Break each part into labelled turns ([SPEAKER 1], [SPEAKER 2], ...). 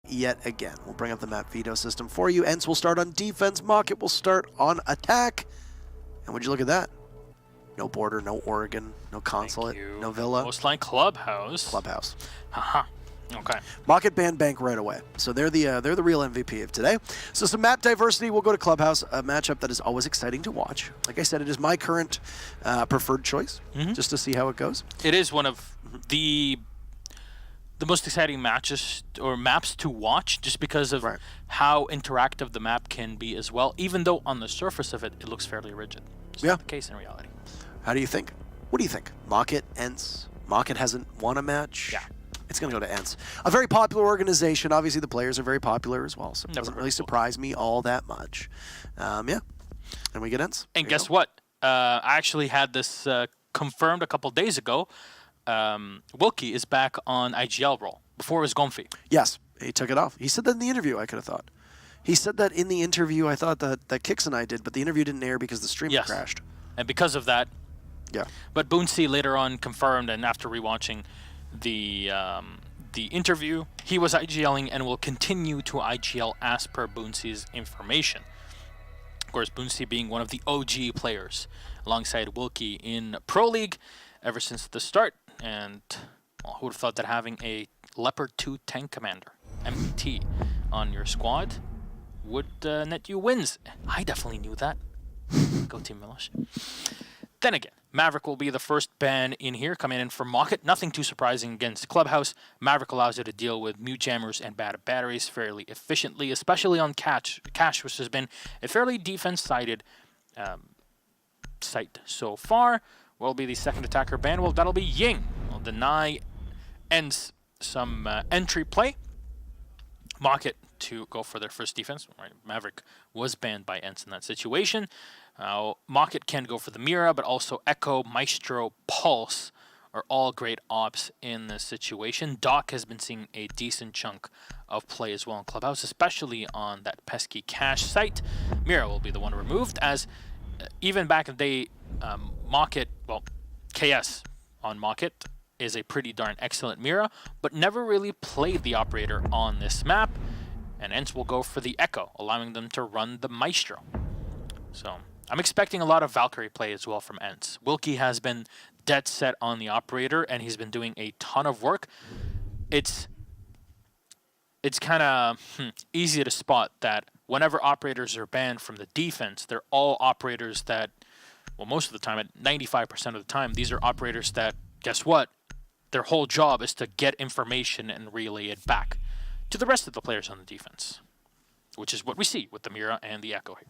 [SPEAKER 1] yet again. We'll bring up the map veto system for you. ENCE will start on defense. Mockit will start on attack. And would you look at that? No border, no Oregon, no consulate, no villa.
[SPEAKER 2] Coastline Clubhouse.
[SPEAKER 1] Clubhouse.
[SPEAKER 2] Haha. Okay.
[SPEAKER 1] Mockit banned Bank right away. So they're the real MVP of today. So some map diversity. We'll go to Clubhouse, a matchup that is always exciting to watch. Like I said, it is my current preferred choice, just to see how it goes.
[SPEAKER 2] It is one of the most exciting matches or maps to watch, just because of how interactive the map can be as well. Even though on the surface of it, it looks fairly rigid. It's not the case in reality.
[SPEAKER 1] How do you think? What do you think? Mockit, ENCE. Mockit hasn't won a match.
[SPEAKER 2] Yeah.
[SPEAKER 1] It's going to go to ENCE. A very popular organization. Obviously, the players are very popular as well, so it doesn't really surprise me all that much. Yeah. And we get ENCE.
[SPEAKER 2] And guess what? I actually had this confirmed a couple days ago. Wilkie is back on IGL role. Before it was Gomfi.
[SPEAKER 1] Yes, he took it off. He said that in the interview, I could have thought. He said that in the interview, I thought that Kix and I did, but the interview didn't air because the stream crashed.
[SPEAKER 2] And because of that,
[SPEAKER 1] yeah.
[SPEAKER 2] But Boonsey later on confirmed, and after rewatching the interview, he was IGLing and will continue to IGL as per Boonsey's information. Of course, Boonsey being one of the OG players alongside Wilkie in Pro League ever since the start. And well, who would have thought that having a Leopard 2 tank commander, MT, on your squad would net you wins? I definitely knew that. Go Team Milish. Then again, Maverick will be the first ban in here, coming in for Mockit. Nothing too surprising against Clubhouse. Maverick allows you to deal with mute jammers and bad batteries fairly efficiently, especially on Cash, which has been a fairly defense-sided site so far. Will be the second attacker ban. Well, that'll be Ying. Will deny ENCE some entry play. Mockit to go for their first defense. Right. Maverick was banned by ENCE in that situation. Mockit can go for the Mira, but also Echo, Maestro, Pulse are all great ops in this situation. Doc has been seeing a decent chunk of play as well in Clubhouse, especially on that pesky Cash site. Mira will be the one removed, as even back in the day, Mockit, well, KS on Mockit is a pretty darn excellent Mira, but never really played the operator on this map. And ENCE will go for the Echo, allowing them to run the Maestro. So I'm expecting a lot of Valkyrie play as well from ENCE. Wilkie has been dead set on the operator, and he's been doing a ton of work. It's kind of easy to spot that whenever operators are banned from the defense, they're all operators that, well, most of the time, at 95% of the time, these are operators that, guess what? Their whole job is to get information and relay it back to the rest of the players on the defense, which is what we see with the Mira and the Echo here.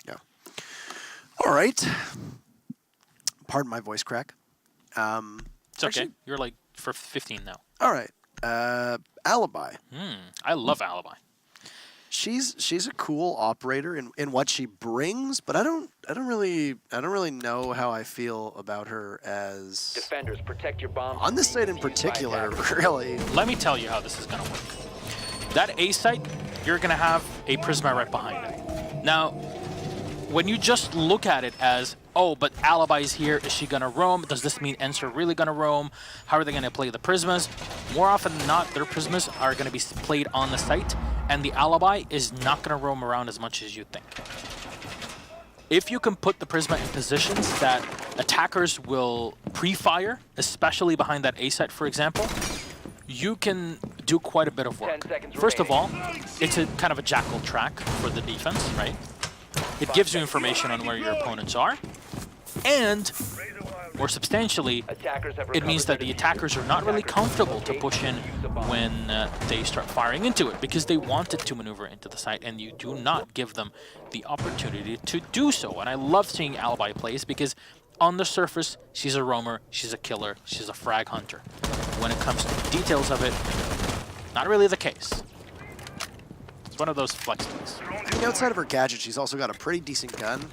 [SPEAKER 1] Yeah. All right. Pardon my voice crack.
[SPEAKER 2] It's okay. You're like for 15 now.
[SPEAKER 1] All right. Alibi.
[SPEAKER 2] I love Alibi.
[SPEAKER 1] She's a cool operator in what she brings, but I don't really know how I feel about her as
[SPEAKER 3] defenders. Protect your bomb
[SPEAKER 1] on this site in particular. Really.
[SPEAKER 2] Let me tell you how this is gonna work. That A site, you're gonna have a Prisma right behind it. Now, when you just look at it as, oh, but Alibi's here, is she gonna roam? Does this mean ENCE are really gonna roam? How are they gonna play the Prismas? More often than not, their Prismas are gonna be played on the site, and the Alibi is not gonna roam around as much as you think. If you can put the Prisma in positions that attackers will pre-fire, especially behind that A site, for example, you can do quite a bit of work. First of all, it's a kind of a jackal track for the defense, right? It gives you information on where your opponents are, and more substantially, it means that the attackers are not really comfortable to push in when they start firing into it, because they wanted to maneuver into the site, and you do not give them the opportunity to do so. And I love seeing Alibi plays, because on the surface, she's a roamer, she's a killer, she's a frag hunter. When it comes to the details of it, not really the case. It's one of those flex plays.
[SPEAKER 1] Outside of her gadget, she's also got a pretty decent gun.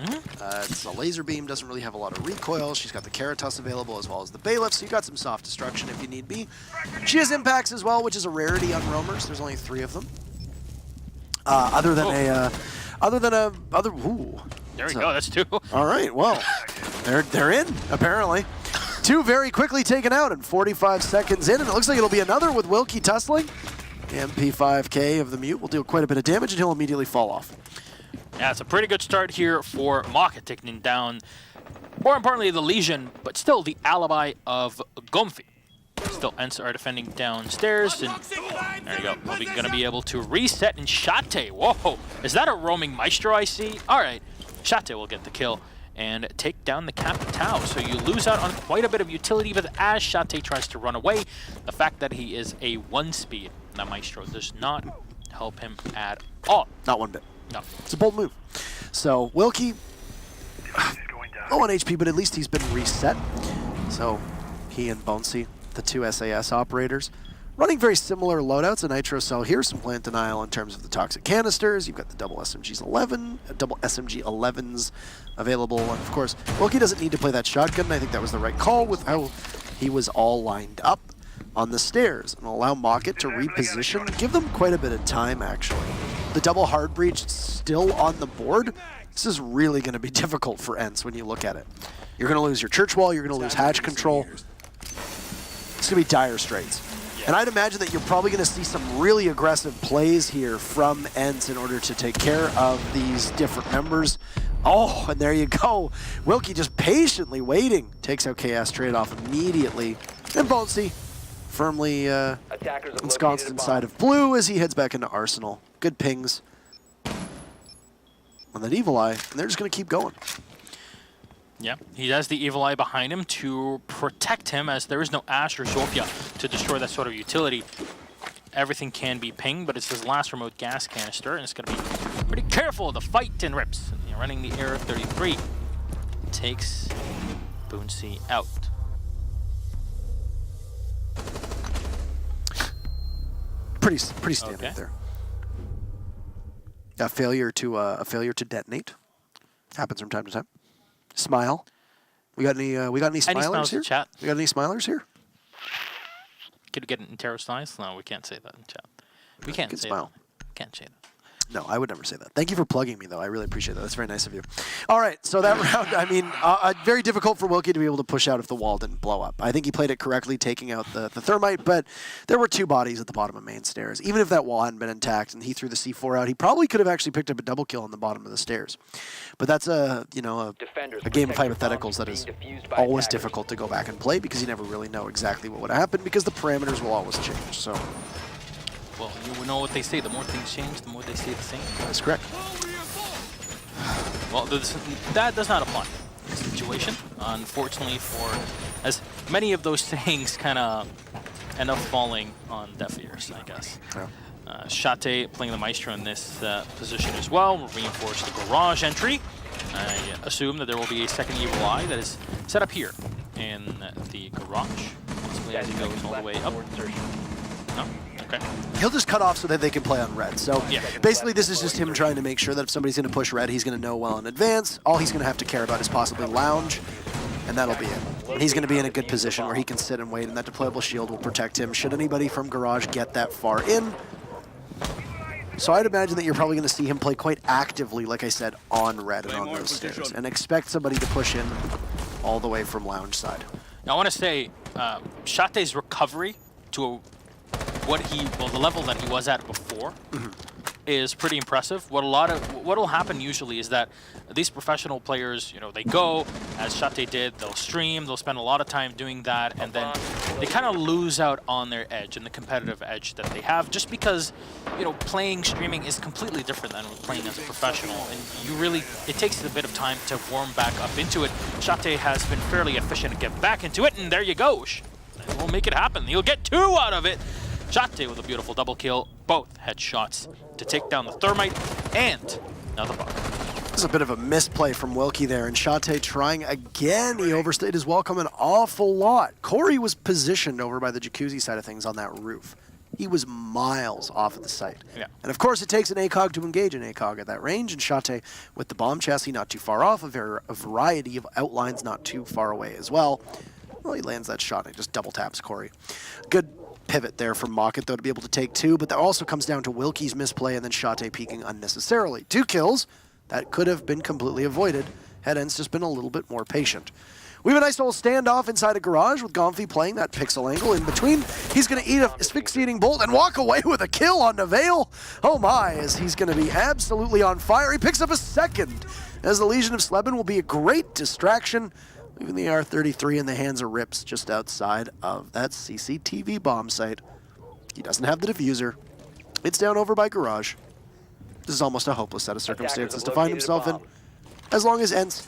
[SPEAKER 1] It's a laser beam, doesn't really have a lot of recoil. She's got the Caritas available as well as the Bailiff, so you got some soft destruction if you need be. She has impacts as well, which is a rarity on roamers. There's only 3 of them. Ooh.
[SPEAKER 2] There we go, that's 2.
[SPEAKER 1] All right, well, they're in, apparently. 2 very quickly taken out and 45 seconds in, and it looks like it'll be another with Wilkie tussling. MP5K of the Mute will deal quite a bit of damage, and he'll immediately fall off.
[SPEAKER 2] Yeah, it's a pretty good start here for Mockit, taking down, more importantly, the Legion, but still the alibi of Gomfi. Still, ENCE are defending downstairs, and there you go. We're going to be able to reset, and Shate, whoa, is that a roaming Maestro I see? All right, Shate will get the kill and take down the Capitao. So you lose out on quite a bit of utility, but as Shate tries to run away, the fact that he is a 1-speed, that Maestro does not help him at all.
[SPEAKER 1] Not one bit.
[SPEAKER 2] No.
[SPEAKER 1] It's a bold move. So Wilkie, low on HP, but at least he's been reset. So he and Bonesy, the two SAS operators, running very similar loadouts. A Nitro Cell here, some plant denial in terms of the toxic canisters. You've got the double SMG11s available. And of course, Wilkie doesn't need to play that shotgun. I think that was the right call with how he was all lined up on the stairs, and allow Mockit to reposition. Give them quite a bit of time, actually. The double hard breach still on the board. This is really going to be difficult for ENCE when you look at it. You're going to lose your church wall, you're going to lose hatch control. It's going to be dire straits. And I'd imagine that you're probably going to see some really aggressive plays here from ENCE in order to take care of these different members. Oh, and there you go. Wilkie just patiently waiting. Takes out Chaos trade-off immediately. And Bonesy firmly ensconced inside of blue as he heads back into Arsenal. Good pings on that Evil Eye, and they're just going to keep going.
[SPEAKER 2] Yeah, he has the Evil Eye behind him to protect him, as there is no Ash or Zofia to destroy that sort of utility. Everything can be pinged, but it's his last remote gas canister, and it's going to be pretty careful. The fight and rips. And running the Air 33 takes Boonsy out.
[SPEAKER 1] Pretty standard there. A failure to detonate happens from time to time. Smile. We got any smilers here?
[SPEAKER 2] Chat?
[SPEAKER 1] We got any smilers here?
[SPEAKER 2] Could we get in Terror's eyes? No, we can't say that in chat. We can't say
[SPEAKER 1] smile.
[SPEAKER 2] that. Can't say that.
[SPEAKER 1] No, I would never say that. Thank you for plugging me, though. I really appreciate that. That's very nice of you. All right, so that round, I mean, very difficult for Wilkie to be able to push out if the wall didn't blow up. I think he played it correctly, taking out the thermite, but there were two bodies at the bottom of main stairs. Even if that wall hadn't been intact and he threw the C4 out, he probably could have actually picked up a double kill on the bottom of the stairs. But that's a game of hypotheticals that is always difficult to go back and play because you never really know exactly what would happen because the parameters will always change. So.
[SPEAKER 2] Well, you know what they say, the more things change, the more they stay the same.
[SPEAKER 1] That's correct.
[SPEAKER 2] Well, that does not apply in this situation, unfortunately, for as many of those sayings kind of end up falling on deaf ears, I guess. Yeah. Shate playing the Maestro in this position as well will reinforce the garage entry. I assume that there will be a second Evil Eye that is set up here in the garage, possibly as he goes all the way up. No? Okay.
[SPEAKER 1] He'll just cut off so that they can play on red. So basically this is just him trying to make sure that if somebody's going to push red, he's going to know well in advance. All he's going to have to care about is possibly lounge, and that'll be it. And he's going to be in a good position where he can sit and wait, and that deployable shield will protect him should anybody from garage get that far in. So I'd imagine that you're probably going to see him play quite actively, like I said, on red and on those stairs, and expect somebody to push in all the way from lounge side.
[SPEAKER 2] Now I want to say, Shate's recovery to the level that he was at before is pretty impressive. What'll happen usually is that these professional players, they go, as Shate did, they'll stream, they'll spend a lot of time doing that, and then they kind of lose out on their edge and the competitive edge that they have, just because, playing streaming is completely different than playing as a professional, and it takes a bit of time to warm back up into it. Shate has been fairly efficient to get back into it, and there you go. We'll make it happen. He'll get 2 out of it. Shate with a beautiful double kill, both headshots to take down the thermite and now the bug.
[SPEAKER 1] This is a bit of a misplay from Wilkie there, and Shate trying again. He overstayed his welcome an awful lot. Corey was positioned over by the jacuzzi side of things on that roof. He was miles off of the site. Yeah. And of course it takes an ACOG to engage an ACOG at that range, and Shate with the bomb chassis not too far off, a variety of outlines not too far away as well. Well, he lands that shot and just double taps Corey. Good pivot there from Mockit, though, to be able to take 2, but that also comes down to Wilkie's misplay and then Shate peeking unnecessarily. 2 kills, that could have been completely avoided had ENCE just been a little bit more patient. We have a nice little standoff inside a garage with Gomfi playing that pixel angle in between. He's going to eat an asphyxiating bolt and walk away with a kill on Nevail. Oh my, as he's going to be absolutely on fire. He picks up a second, as the Legion of Sleben will be a great distraction, leaving the R-33 in the hands of Rips just outside of that CCTV bomb site. He doesn't have the diffuser. It's down over by garage. This is almost a hopeless set of circumstances to find himself in, as long as ENCE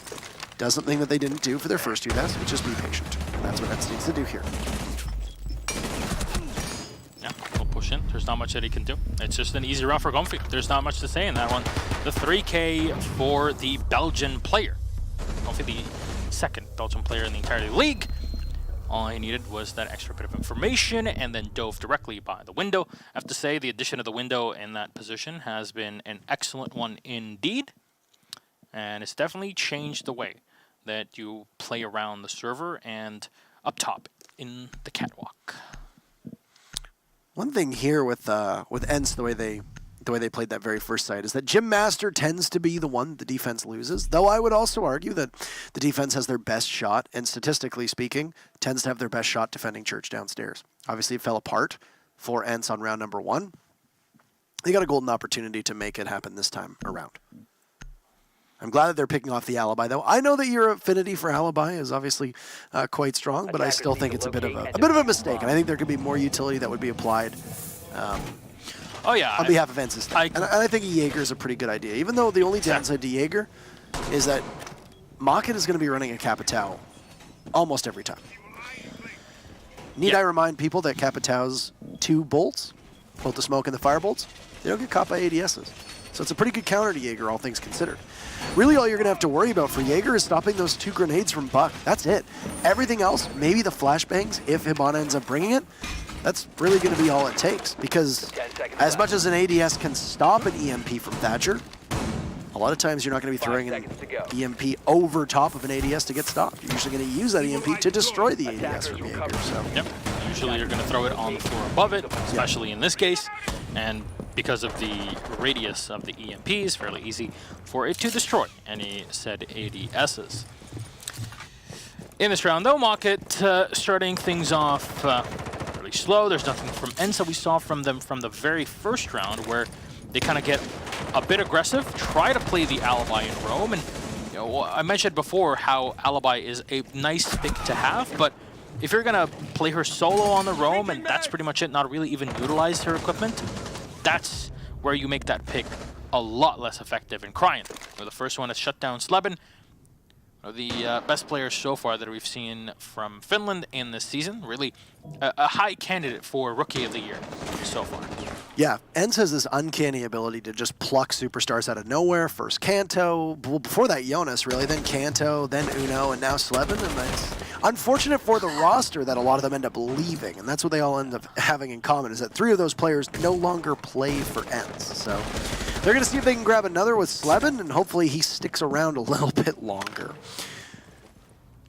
[SPEAKER 1] does something that they didn't do for their first 2 deaths, which is be patient. And that's what ENCE needs to do here.
[SPEAKER 2] Yeah, we'll push in. There's not much that he can do. It's just an easy round for Gomfi. There's not much to say in that one. The 3K for the Belgian player. Gomfi, the second Belgian player in the entire league. All he needed was that extra bit of information and then dove directly by the window. I have to say, the addition of the window in that position has been an excellent one indeed. And it's definitely changed the way that you play around the server and up top in the catwalk.
[SPEAKER 1] One thing here with ENCE, the way they played that very first site, is that Gym Master tends to be the one the defense loses. Though I would also argue that the defense has their best shot, and statistically speaking, tends to have their best shot defending Church downstairs. Obviously, it fell apart for ENCE on round number 1. They got a golden opportunity to make it happen this time around. I'm glad that they're picking off the Alibi, though. I know that your affinity for Alibi is obviously quite strong, but I still think it's a bit of a mistake, and I think there could be more utility that would be applied
[SPEAKER 2] Oh yeah,
[SPEAKER 1] on behalf of ENCE's team. And I think a Jaeger is a pretty good idea, even though the only downside to Jaeger is that Mockit is going to be running a Capitao almost every time. Need I remind people that Capitao's 2 bolts, both the smoke and the fire bolts, they don't get caught by ADSs. So it's a pretty good counter to Jaeger, all things considered. Really, all you're going to have to worry about for Jaeger is stopping those 2 grenades from Buck. That's it. Everything else, maybe the flashbangs, if Hibana ends up bringing it, that's really going to be all it takes. Because as much as an ADS can stop an EMP from Thatcher, a lot of times you're not going to be throwing an EMP over top of an ADS to get stopped. You're usually going to use that EMP to destroy the ADS from Jaeger. So.
[SPEAKER 2] Yep. Usually you're going to throw it on the floor above it, especially in this case. And because of the radius of the EMPs, fairly easy for it to destroy any said ADSs. In this round, though, Mockit starting things off really slow. There's nothing from ENCE we saw from them from the very first round, where they kind of get a bit aggressive, try to play the Alibi in roam, and you know, I mentioned before how Alibi is a nice pick to have, but if you're gonna play her solo on the roam and that's pretty much it, not really even utilize her equipment, that's where you make that pick a lot less effective. And Cryan, the first one to shut down Sleben, the best players so far that we've seen from Finland in this season. Really a high candidate for Rookie of the Year so far.
[SPEAKER 1] Yeah, ENCE has this uncanny ability to just pluck superstars out of nowhere. First Kanto, well, before that Jonas, really, then Kanto, then Uno, and now Sleben. And it's unfortunate for the roster that a lot of them end up leaving, and that's what they all end up having in common, is that 3 of those players no longer play for ENCE. So they're going to see if they can grab another with Sleben, and hopefully he sticks around a little bit longer.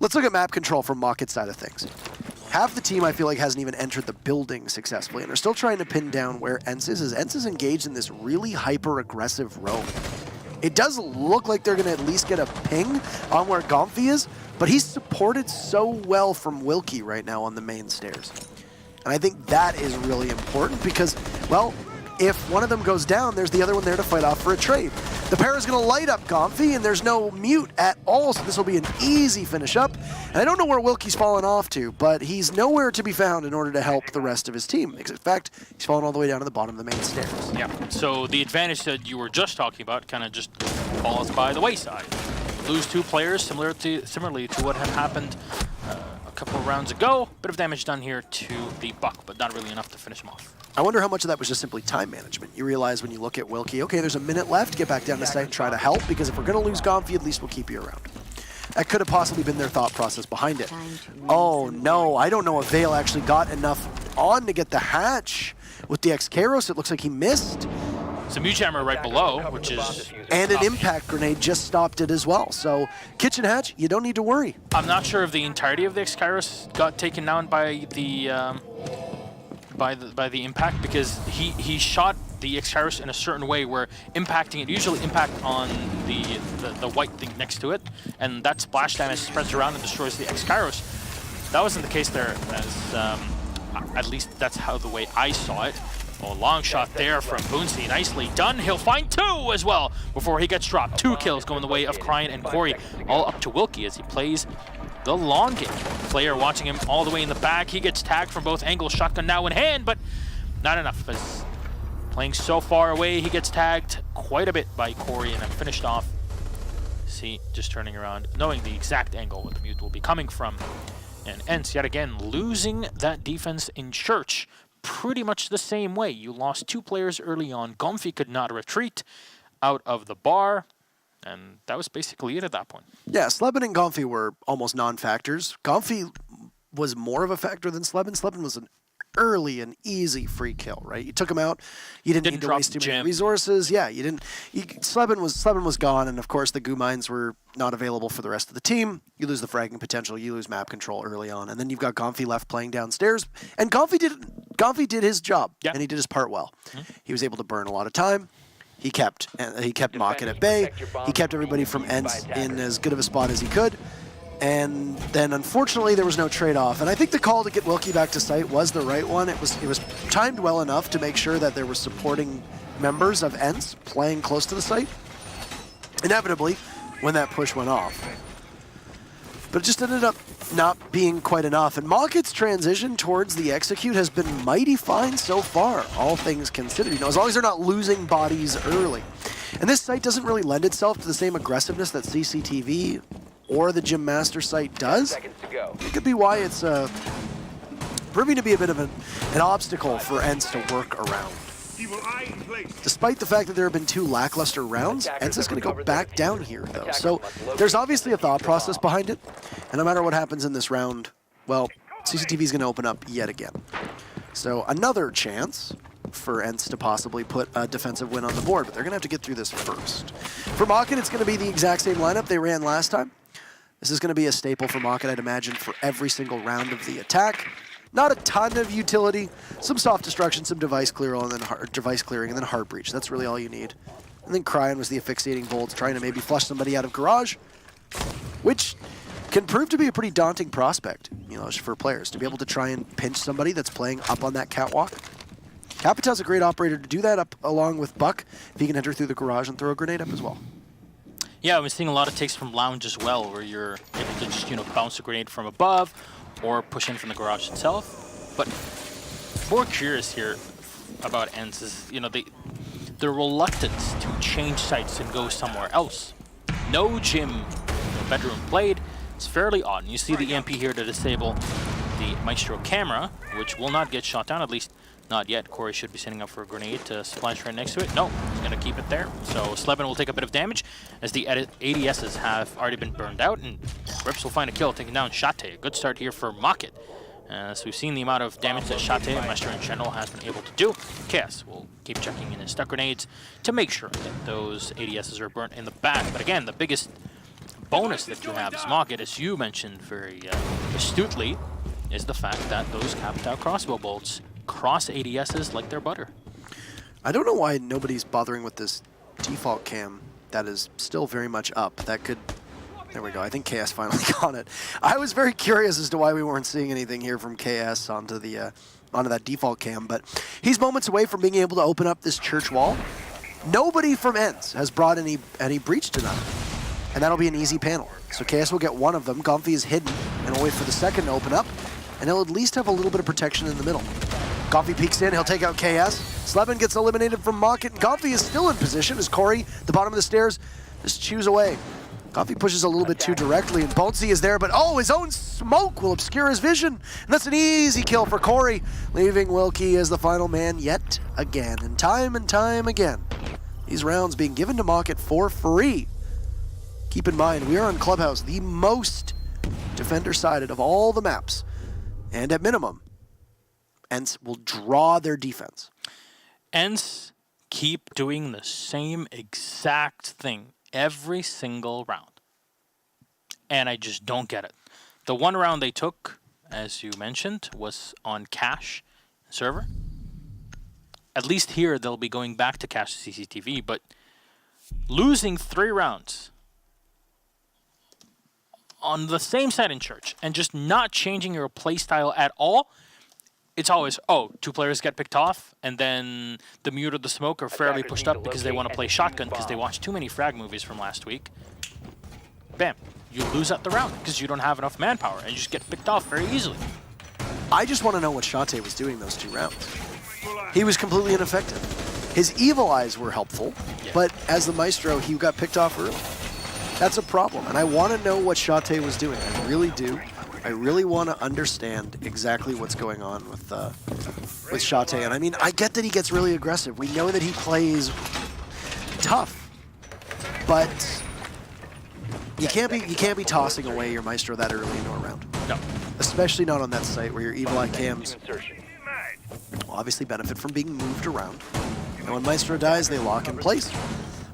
[SPEAKER 1] Let's look at map control from Mockit's side of things. Half the team, I feel like, hasn't even entered the building successfully, and they're still trying to pin down where ENCE is. ENCE is engaged in this really hyper-aggressive roam. It does look like they're going to at least get a ping on where Gomfi is, but he's supported so well from Wilkie right now on the main stairs. And I think that is really important because, well, if one of them goes down, there's the other one there to fight off for a trade. The pair is going to light up Gomfi, and there's no mute at all, so this will be an easy finish up. And I don't know where Wilkie's fallen off to, but he's nowhere to be found in order to help the rest of his team. In fact, he's fallen all the way down to the bottom of the main stairs.
[SPEAKER 2] Yeah, so the advantage that you were just talking about kind of just falls by the wayside. Lose 2 players, similarly to what had happened a couple of rounds ago. Bit of damage done here to the Buck, but not really enough to finish him off.
[SPEAKER 1] I wonder how much of that was just simply time management. You realize when you look at Wilkie, okay, there's a minute left, get back down to site and try to help, because if we're going to lose Gomfi, at least we'll keep you around. That could have possibly been their thought process behind it. Oh no, I don't know if Vale actually got enough on to get the hatch. With the X-Kairos, it looks like he missed.
[SPEAKER 2] It's a mute jammer right below, which is...
[SPEAKER 1] And an impact grenade just stopped it as well. So, kitchen hatch, you don't need to worry.
[SPEAKER 2] I'm not sure if the entirety of the X-Kairos got taken down by the... By the impact, because he shot the X-Kairos in a certain way where impacting it usually impact on the white thing next to it, and that splash damage spreads around and destroys the X-Kairos. That wasn't the case there, as at least that's how the way I saw it. Oh, long shot there from ENCE, nicely done. He'll find 2 as well before he gets dropped. 2 kills going the way of Cryan and Corey, all up to Wilkie as he plays the long game. Player watching him all the way in the back. He gets tagged from both angles, shotgun now in hand, but not enough. As playing so far away, he gets tagged quite a bit by Corey and then finished off. See, just turning around, knowing the exact angle where the mute will be coming from. And ENCE, yet again, losing that defense in Church pretty much the same way. You lost 2 players early on. Gomfi could not retreat out of the bar, and that was basically it at that point.
[SPEAKER 1] Yeah, Sleben and Gomfi were almost non-factors. Gomfi was more of a factor than Sleben. Sleben was an early and easy free kill, right? You took him out. You didn't need to waste too many resources. Yeah, you didn't. Sleben was gone, and of course the goo mines were not available for the rest of the team. You lose the fragging potential. You lose map control early on, and then you've got Gomfi left playing downstairs. And Gomfi did his job, and he did his part well. He was able to burn a lot of time. He kept Mockit at bay. He kept everybody from ENCE in as good of a spot as he could. And then, unfortunately, there was no trade-off. And I think the call to get Wilkie back to site was the right one. It was timed well enough to make sure that there were supporting members of ENCE playing close to the site. Inevitably, when that push went off. But it just ended up not being quite enough. And Mockit's transition towards the execute has been mighty fine so far, all things considered. You know, as long as they're not losing bodies early. And this site doesn't really lend itself to the same aggressiveness that CCTV or the Gym Master site does. It could be why it's proving to be a bit of an obstacle for ENCE to work around. Despite the fact that there have been 2 lackluster rounds, ENCE is going to go back down here, though. So there's obviously a thought process behind it. And no matter what happens in this round, well, CCTV is going to open up yet again. So another chance for ENCE to possibly put a defensive win on the board, but they're going to have to get through this first. For Mockit, it's going to be the exact same lineup they ran last time. This is going to be a staple for Mockit, I'd imagine, for every single round of the attack. Not a ton of utility, some soft destruction, some device clearing, and then hard breach. That's really all you need. And then Cryan was the asphyxiating bolts, trying to maybe flush somebody out of garage, which can prove to be a pretty daunting prospect, you know, for players to be able to try and pinch somebody that's playing up on that catwalk. Capita's a great operator to do that up along with Buck, if he can enter through the garage and throw a grenade up as well.
[SPEAKER 2] Yeah, I'm seeing a lot of takes from Lounge as well, where you're able to just, you know, bounce a grenade from above or push in from the garage itself. But more curious here about ENCE is, you know, the reluctance to change sites and go somewhere else. No gym bedroom played. It's fairly odd. And you see the EMP here to disable the Maestro camera, which will not get shot down, at least not yet. Corey should be setting up for a grenade to splash right next to it. No, he's going to keep it there. So Sleben will take a bit of damage as the ADSs have already been burned out, and Rips will find a kill, taking down Shate. A good start here for Mockit. So we've seen the amount of damage that Shate and Maestro in general has been able to do. Chaos will keep checking in his stun grenades to make sure that those ADSs are burnt in the back. But again, the biggest bonus that you have as Mockit, as you mentioned very astutely, is the fact that those Capitao crossbow bolts cross ADSs like they're butter.
[SPEAKER 1] I don't know why nobody's bothering with this default cam that is still very much up. That could... There we go. I think KS finally got it. I was very curious as to why we weren't seeing anything here from KS onto that default cam, but he's moments away from being able to open up this church wall. Nobody from ENCE has brought any breach tonight, and that'll be an easy panel. So KS will get one of them. Gomfi is hidden, and will wait for the second to open up, and he'll at least have a little bit of protection in the middle. Gomfi peeks in, he'll take out KS. Sleben gets eliminated from Mockit, and Gomfi is still in position as Corey, the bottom of the stairs, just chews away. Gomfi pushes a little bit too directly, and Boltsy is there, but oh, his own smoke will obscure his vision. And that's an easy kill for Corey, leaving Wilkie as the final man yet again. And time again, these rounds being given to Mockit for free. Keep in mind, we are on Clubhouse, the most defender-sided of all the maps. And at minimum, ENCE will draw their defense.
[SPEAKER 2] ENCE keep doing the same exact thing every single round. And I just don't get it. The one round they took, as you mentioned, was on cache server. At least here, they'll be going back to cache CCTV, but losing 3 rounds on the same side in church and just not changing your play style at all, it's always, oh, 2 players get picked off, and then the mute or the smoke are fairly pushed up because they want to play shotgun because they watched too many frag movies from last week. Bam. You lose at the round because you don't have enough manpower, and you just get picked off very easily.
[SPEAKER 1] I just want to know what Shate was doing those 2 rounds. He was completely ineffective. His evil eyes were helpful, but as the Maestro, he got picked off early. That's a problem, and I want to know what Shate was doing. I really do. I really want to understand exactly what's going on with Shate. And I mean, I get that he gets really aggressive. We know that he plays tough, but you can't be tossing away your Maestro that early into a round.
[SPEAKER 2] No.
[SPEAKER 1] Especially not on that site where your evil eye cams will obviously benefit from being moved around. And when Maestro dies, they lock in place.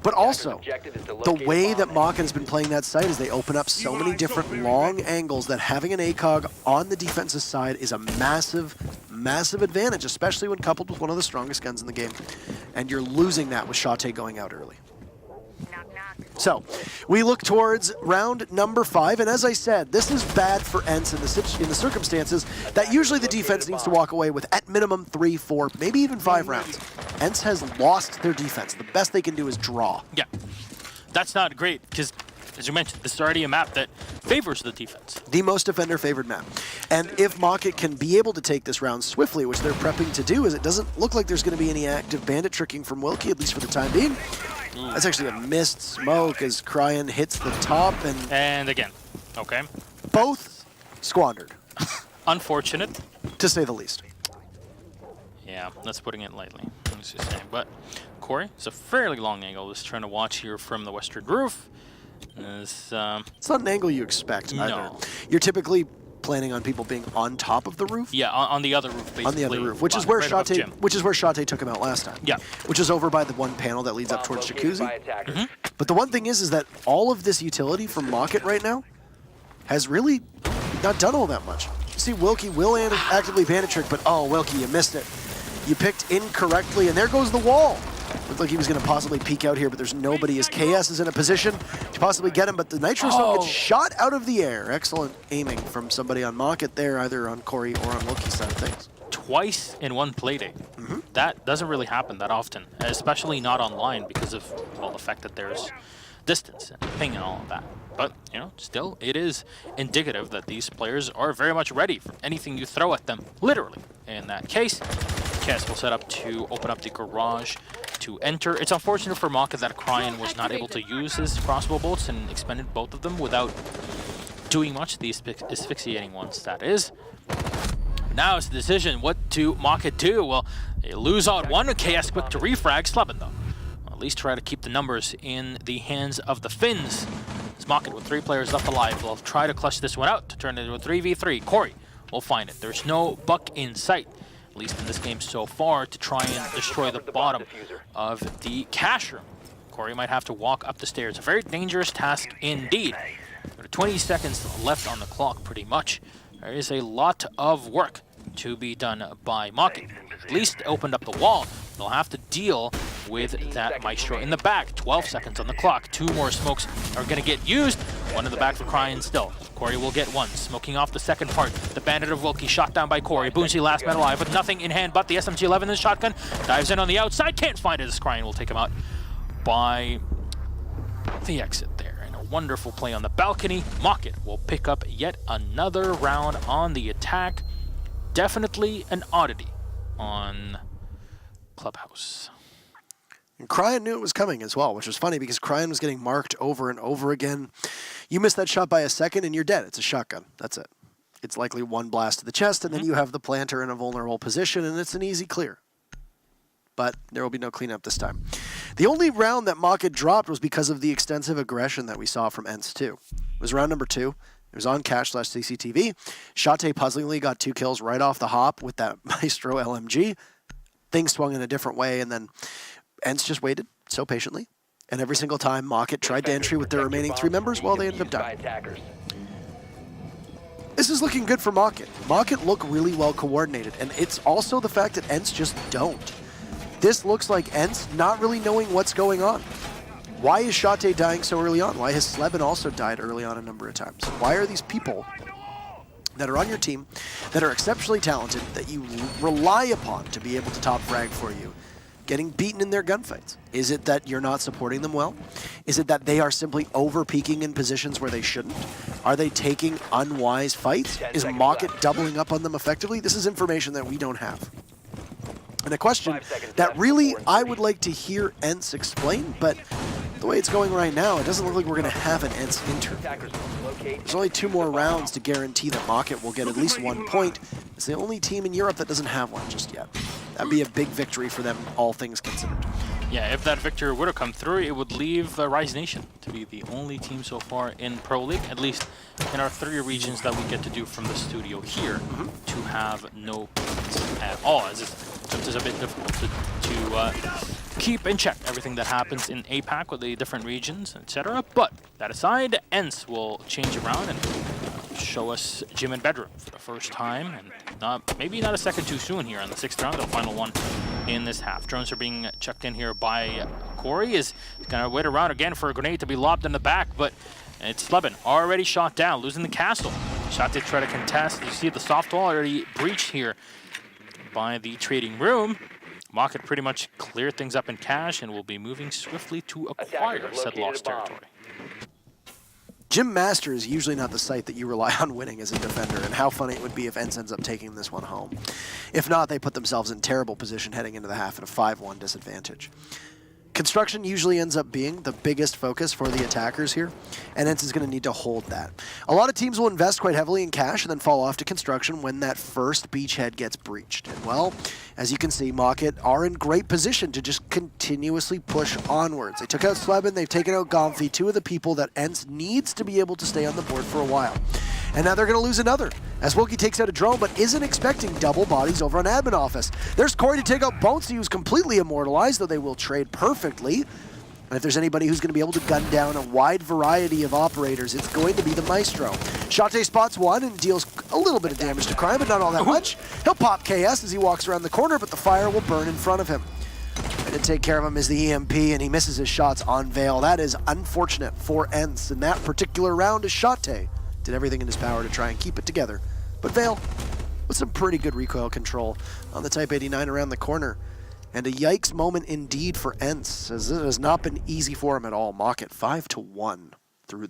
[SPEAKER 1] But also, the way that Mockit has been playing that site is they open up so many different long angles that having an ACOG on the defensive side is a massive, massive advantage, especially when coupled with one of the strongest guns in the game. And you're losing that with Shate going out early. So, we look towards round number 5, and as I said, this is bad for ENCE in the circumstances that usually the defense needs to walk away with at minimum 3, 4, maybe even 5 rounds. ENCE has lost their defense. The best they can do is draw.
[SPEAKER 2] Yeah, that's not great because, as you mentioned, this is already a map that favors the defense.
[SPEAKER 1] The most defender-favored map. And if Mockit can be able to take this round swiftly, which they're prepping to do, as it doesn't look like there's going to be any active bandit tricking from Wilkie, at least for the time being. That's actually a missed smoke as Cryan hits the top
[SPEAKER 2] and again, okay.
[SPEAKER 1] Both squandered.
[SPEAKER 2] Unfortunate.
[SPEAKER 1] To say the least.
[SPEAKER 2] Yeah, that's putting it lightly. Let's just say. But Corey, it's a fairly long angle. Just trying to watch here from the western roof. It's not
[SPEAKER 1] an angle you expect either.
[SPEAKER 2] No.
[SPEAKER 1] You're typically planning on people being on top of the roof.
[SPEAKER 2] Yeah, on the other roof, basically.
[SPEAKER 1] On the other roof, which is where Shate took him out last time.
[SPEAKER 2] Yeah.
[SPEAKER 1] Which is over by the one panel that leads up towards Jacuzzi. But the one thing is that all of this utility from Mockit right now has really not done all that much. You see, Wilkie will actively bandit trick, but oh, Wilkie, you missed it. You picked incorrectly, and there goes the wall. Looked like he was going to possibly peek out here, but there's nobody as KS is in a position to possibly get him, but the Nitro Stone gets shot out of the air. Excellent aiming from somebody on Mockit there, either on Corey or on Wilkie's side of things.
[SPEAKER 2] Twice in one playdate. That doesn't really happen that often, especially not online because of, well, the fact that there's distance and ping and all of that. But, you know, still, it is indicative that these players are very much ready for anything you throw at them, literally. In that case, KS will set up to open up the garage to enter. It's unfortunate for Mockit that Cryan was not able to use his crossbow bolts and expended both of them without doing much, the asphyxiating ones, that is. Now it's the decision, what do Mockit do? Well, they lose out one, KS quick to refrag, Slevin though. Well, at least try to keep the numbers in the hands of the Finns. As Mockit with 3 players left alive will try to clutch this one out to turn it into a 3v3. Corey will find it. There's no buck in sight, at least in this game so far, to try and destroy the bottom of the cash room. Corey might have to walk up the stairs. A very dangerous task indeed. 20 seconds left on the clock, pretty much. There is a lot of work to be done by Mockit. At least opened up the wall. They'll have to deal with that Maestro in the back. 12 seconds on the clock. 2 more smokes are going to get used. One in the back for Cryan still. Corey will get one. Smoking off the second part. The Bandit of Wilkie shot down by Corey. Boonsy last man alive with nothing in hand but the SMG-11 and shotgun. Dives in on the outside. Can't find it as Cryan will take him out by the exit there. And a wonderful play on the balcony. Mockit will pick up yet another round on the attack. Definitely an oddity on Clubhouse.
[SPEAKER 1] And Cryan knew it was coming as well, which was funny because Cryan was getting marked over and over again. You miss that shot by a second and you're dead. It's a shotgun. That's it. It's likely one blast to the chest, and then you have the planter in a vulnerable position, and it's an easy clear. But there will be no cleanup this time. The only round that Mockit dropped was because of the extensive aggression that we saw from ENCE 2. It was round number 2. It was on cash/CCTV. Shate puzzlingly got 2 kills right off the hop with that Maestro LMG. Things swung in a different way, and then ENCE just waited so patiently. And every single time Mockit tried to entry with their remaining 3 members, well, they ended up dying. This is looking good for Mockit. Mockit look really well coordinated, and it's also the fact that ENCE just don't. This looks like ENCE not really knowing what's going on. Why is Shate dying so early on? Why has Sleben also died early on a number of times? Why are these people that are on your team, that are exceptionally talented, that you rely upon to be able to top frag for you, getting beaten in their gunfights? Is it that you're not supporting them well? Is it that they are simply over-peaking in positions where they shouldn't? Are they taking unwise fights? Is Mockit doubling up on them effectively? This is information that we don't have. And a question that really I would like to hear ENCE explain, but the way it's going right now, it doesn't look like we're going to have an ENCE interview. There's only 2 more rounds to guarantee that Mockit will get at least 1 point. It's the only team in Europe that doesn't have one just yet. That'd be a big victory for them, all things considered.
[SPEAKER 2] Yeah, if that victory would have come through, it would leave Rise Nation to be the only team so far in Pro League, at least in our 3 regions that we get to do from the studio here, to have no points at all, as it's a bit difficult to keep in check everything that happens in APAC with the different regions, etc. But that aside, ENCE will change around and show us Gym and Bedroom for the first time, and maybe not a second too soon here on the 6th round, the final one in this half. Drones are being checked in here by Corey. Is going to wait around again for a grenade to be lobbed in the back, but it's Sleben already shot down, losing the castle. Shot to try to contest. You see the soft wall already breached here by the trading room. Mockit pretty much cleared things up in cash and will be moving swiftly to acquire said lost territory.
[SPEAKER 1] Gym Master is usually not the site that you rely on winning as a defender, and how funny it would be if ENCE ends up taking this one home. If not, they put themselves in terrible position heading into the half at a 5-1 disadvantage. Construction usually ends up being the biggest focus for the attackers here, and ENCE is going to need to hold that. A lot of teams will invest quite heavily in cash and then fall off to construction when that first beachhead gets breached. And well, as you can see, Mockit are in great position to just continuously push onwards. They took out Sleben, they've taken out Gomfi, 2 of the people that ENCE needs to be able to stay on the board for a while. And now they're going to lose another, as Wookie takes out a drone, but isn't expecting double bodies over on admin office. There's Corey to take out Bonesi, who's completely immortalized, though they will trade perfectly. And if there's anybody who's going to be able to gun down a wide variety of operators, it's going to be the Maestro. Shate spots one and deals a little bit of damage to Crime, but not all that much. He'll pop KS as he walks around the corner, but the fire will burn in front of him. And to take care of him is the EMP, and he misses his shots on Veil. That is unfortunate for ENCE in that particular round as Shate did everything in his power to try and keep it together. But Veil, with some pretty good recoil control on the Type 89 around the corner. And a yikes moment indeed for ENCE, as it has not been easy for him at all. Mockit 5-1 through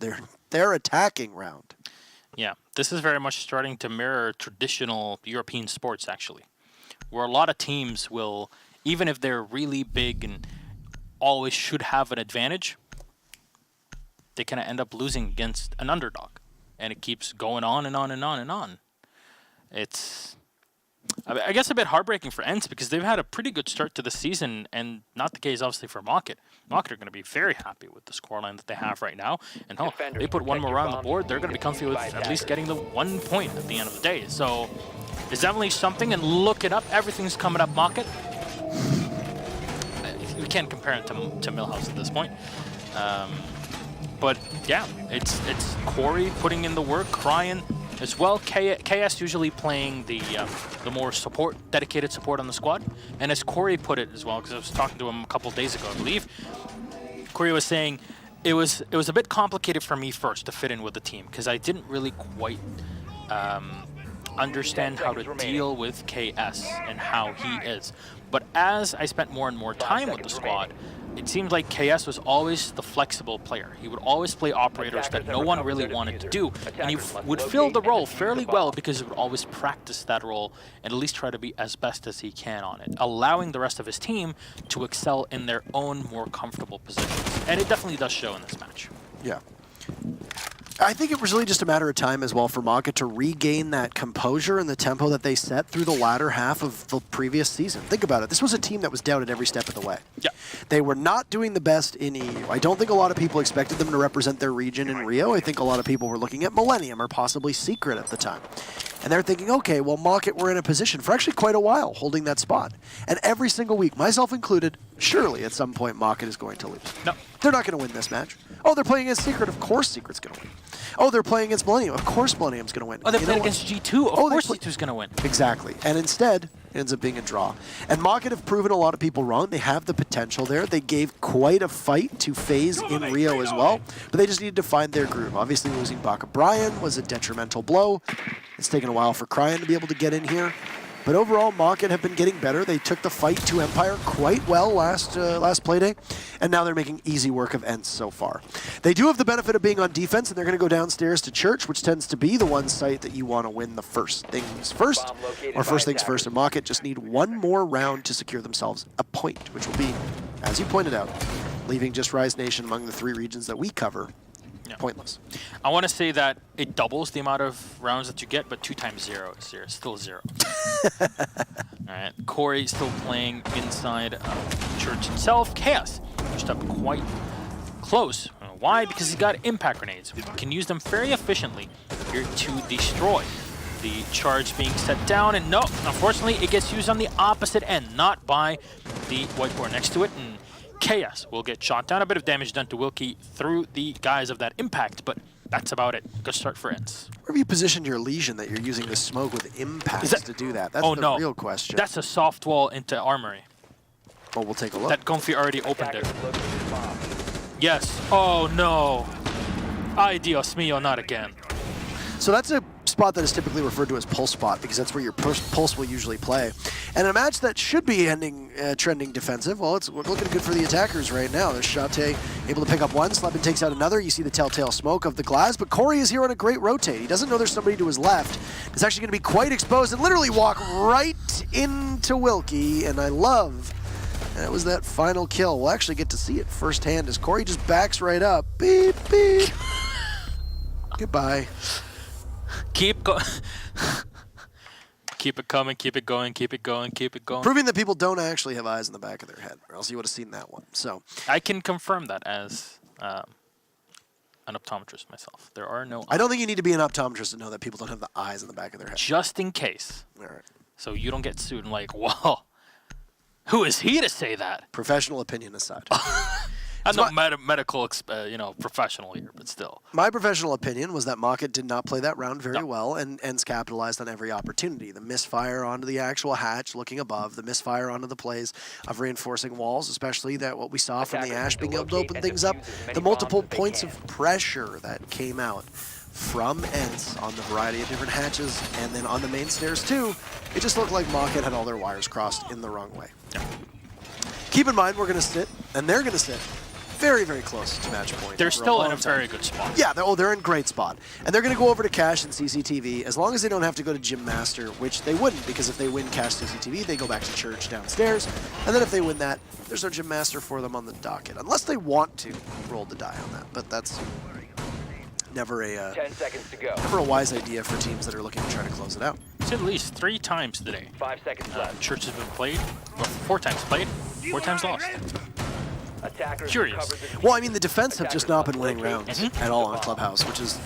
[SPEAKER 1] their attacking round.
[SPEAKER 2] Yeah, this is very much starting to mirror traditional European sports, actually, where a lot of teams will, even if they're really big and always should have an advantage, they kind of end up losing against an underdog. And it keeps going on and on and on and on. It's, I guess, a bit heartbreaking for ENCE because they've had a pretty good start to the season, and not the case, obviously, for Mockit. Mockit are going to be very happy with the scoreline that they have right now. And hell, they put 1 more round on the board, they're going to be comfy with at least getting the 1 point at the end of the day. So it's definitely something, and look it up. Everything's coming up Mockit. We can't compare it to Millhouse at this point. But yeah, it's Corey putting in the work, crying as well. KS usually playing the more dedicated support on the squad. And as Corey put it as well, because I was talking to him a couple days ago, I believe, Corey was saying it was a bit complicated for me first to fit in with the team because I didn't really quite understand how to deal with KS and how he is. But as I spent more and more time with the squad, it seemed like KS was always the flexible player. He would always play operators that no one really wanted to do, and he would fill the role fairly well because he would always practice that role and at least try to be as best as he can on it, allowing the rest of his team to excel in their own more comfortable positions. And it definitely does show in this match.
[SPEAKER 1] Yeah. I think it was really just a matter of time as well for Mockit to regain that composure and the tempo that they set through the latter half of the previous season. Think about it. This was a team that was doubted every step of the way.
[SPEAKER 2] Yeah.
[SPEAKER 1] They were not doing the best in EU. I don't think a lot of people expected them to represent their region in Rio. I think a lot of people were looking at Millennium or possibly Secret at the time. And they're thinking, okay, well, Mockit were in a position for actually quite a while holding that spot. And every single week, myself included, surely at some point Mockit is going to lose.
[SPEAKER 2] No.
[SPEAKER 1] They're not going to win this match. Oh, they're playing against Secret. Of course Secret's going to win. Oh, they're playing against Millennium. Of course Millennium's going to win.
[SPEAKER 2] Oh, they're playing against G2. Of course G2's going to win.
[SPEAKER 1] Exactly. And instead, It ends up being a draw. And Mockit have proven a lot of people wrong. They have the potential there. They gave quite a fight to FaZe in Rio as well, but they just needed to find their groove. Obviously, losing Baka Brian was a detrimental blow. It's taken a while for Cryan to be able to get in here. But overall, Mockit have been getting better. They took the fight to Empire quite well last playday, and now they're making easy work of ENCE so far. They do have the benefit of being on defense, and they're going to go downstairs to Church, which tends to be the one site that you want to win the first things first, or first things first. And Mockit just need one more round to secure themselves a point, which will be, as you pointed out, leaving just Rise Nation among the 3 regions that we cover. Yeah. Pointless.
[SPEAKER 2] I want to say that it doubles the amount of rounds that you get, but 2 times 0 is 0, still 0. All right, Corey still playing inside Church itself. Chaos pushed up quite close. Why? Because he's got impact grenades. We can use them very efficiently here to destroy. The charge being set down, and no, unfortunately, it gets used on the opposite end, not by the whiteboard next to it. And Chaos will get shot down. A bit of damage done to Wilkie through the guise of that impact, but that's about it. Good start for ENCE.
[SPEAKER 1] Where have you positioned your Legion that you're using the smoke with impacts to do that? That's the real question.
[SPEAKER 2] That's a soft wall into Armory.
[SPEAKER 1] Well, we'll take a look.
[SPEAKER 2] That Comfy already opened it. Yes. Oh, no. Ay, Dios mío, not again.
[SPEAKER 1] So that's a spot that is typically referred to as pulse spot because that's where your pulse will usually play. And in a match that should be ending trending defensive, well, it's looking good for the attackers right now. There's Shate able to pick up one, Slevin takes out another. You see the telltale smoke of the glass, but Corey is here on a great rotate. He doesn't know there's somebody to his left. It's actually going to be quite exposed and literally walk right into Wilkie, and I love that was that final kill. We'll actually get to see it firsthand as Corey just backs right up. Beep, beep. Goodbye.
[SPEAKER 2] Keep going. Keep it coming, keep it going, keep it going, keep it going.
[SPEAKER 1] Proving that people don't actually have eyes in the back of their head, or else you would have seen that one. So
[SPEAKER 2] I can confirm that as an optometrist myself. There are no eyes.
[SPEAKER 1] I don't think you need to be an optometrist to know that people don't have the eyes in the back of their head.
[SPEAKER 2] Just in case.
[SPEAKER 1] All right.
[SPEAKER 2] So you don't get sued and like, whoa, who is he to say that?
[SPEAKER 1] Professional opinion aside.
[SPEAKER 2] I'm not medical, professional here, but still.
[SPEAKER 1] My professional opinion was that Mockit did not play that round very well, and ENCE capitalized on every opportunity. The misfire onto the actual hatch, looking above, the misfire onto the plays of reinforcing walls, especially that what we saw from the Ash being able to open things up, the multiple points of pressure that came out from ENCE on the variety of different hatches, and then on the main stairs too. It just looked like Mockit had all their wires crossed in the wrong way.
[SPEAKER 2] Yeah.
[SPEAKER 1] Keep in mind, we're going to sit, and they're going to sit very, very close to match point.
[SPEAKER 2] They're still in a very good spot.
[SPEAKER 1] Yeah, they're in great spot. And they're going to go over to Cash and CCTV as long as they don't have to go to Gym Master, which they wouldn't, because if they win Cash CCTV, they go back to Church downstairs. And then if they win that, there's no Gym Master for them on the docket, unless they want to roll the die on that. But that's never a
[SPEAKER 3] 10 seconds to go.
[SPEAKER 1] Never a wise idea for teams that are looking to try to close it out.
[SPEAKER 2] It's at least 3 times today.
[SPEAKER 3] 5 seconds left.
[SPEAKER 2] Church has been played, well, 4 times played, 4 times lost.
[SPEAKER 3] Attackers
[SPEAKER 2] Curious.
[SPEAKER 1] Well, I mean, the defense have just not been winning rounds at all on Clubhouse, which is